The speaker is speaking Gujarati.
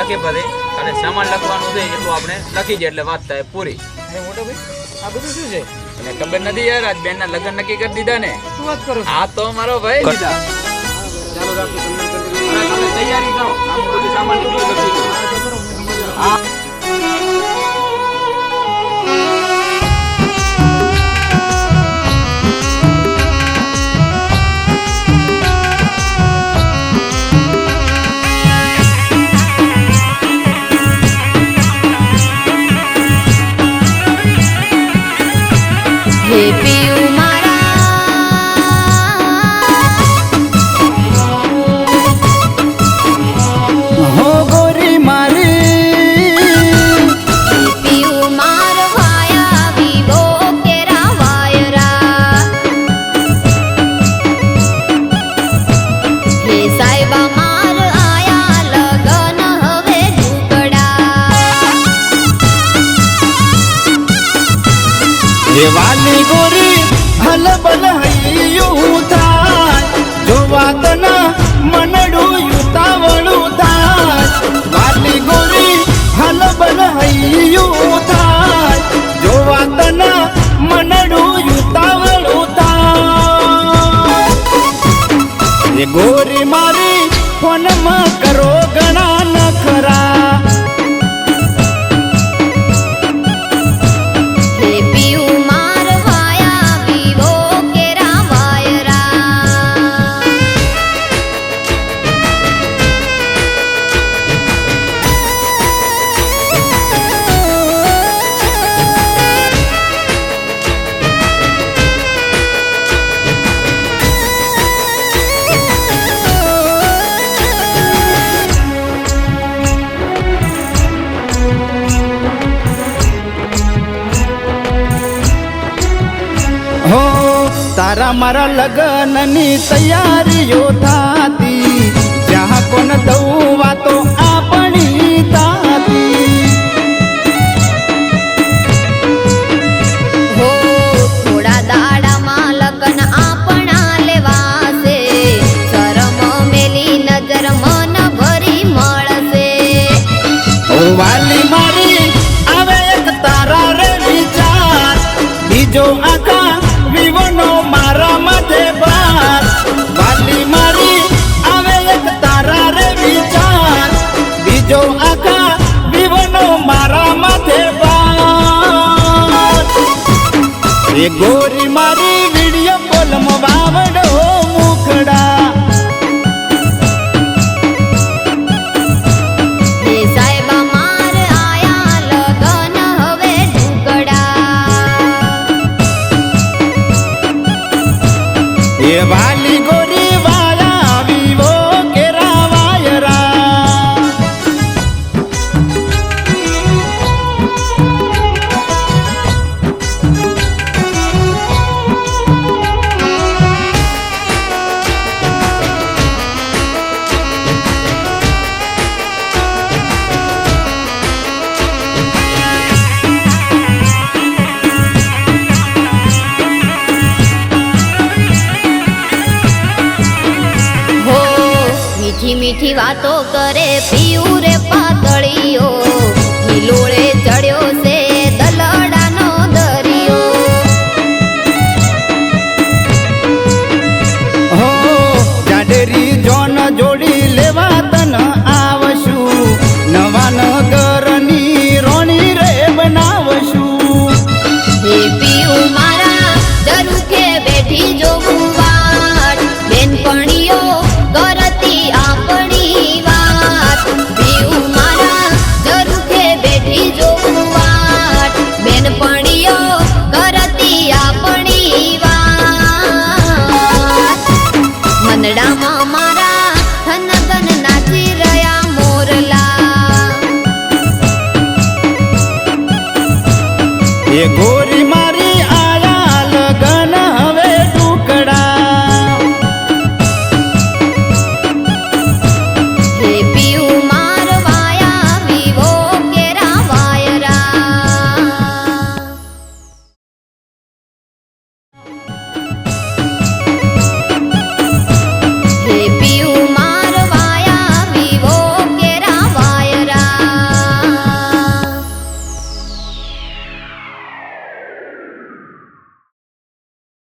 લખી પડે અને સામાન લખવાનું છે એટલું આપણે લખી જાય એટલે વાત થાય પૂરી. મોટો ભાઈ આ બધું શું છે? અને ખબર નથી યાર, આજ બેન ના લગ્ન નક્કી કરી દીધા ને. શું વાત કરો છો? આ તો મારો ભાઈ દીધા. ચાલો રાખો તમે તૈયારી કરો, આ બધું સામાન લખી દો. હા વાલી ગોરી હલબલ હૈયું થાય, જો વાતના મનડું યુતાવળું થાય. વાલી ગોરી હલબલ હૈયું થાય, જો વાતના મનડું યુતાવળું થાય. એ ગોરી મારી ફોનમાં કરો ઘણા નખરા, તારા મારા લગ્નની તૈયારીઓ થાતી, જ્યાં કોણ દઉં વાતો આપણી થાતી. હો થોડા દાડામાં લગ્ન આપણા લેવાશે, શરમ મેલી નજર મન ભરી મળશે. ઓ વાલી મારી આવે એક તારા રે વિચાર, બીજો આખા વિવનો મારા માથે બાર. વાલી મારી આવે એક તારા રે વિચાર, બીજો આખા વિવનો મારા માથે બાર. એ ગોરી મારી વિડીયો કોલમાં વાવડો મુખડા, હે સાહેબા માર આયા લગન હવે ઢુકડા. એ વાલી ગોરી વાયા વિવો કેરા વાયરા. હો મીઠી મીઠી વાતો કરે પિયું રે પાતળીઓ,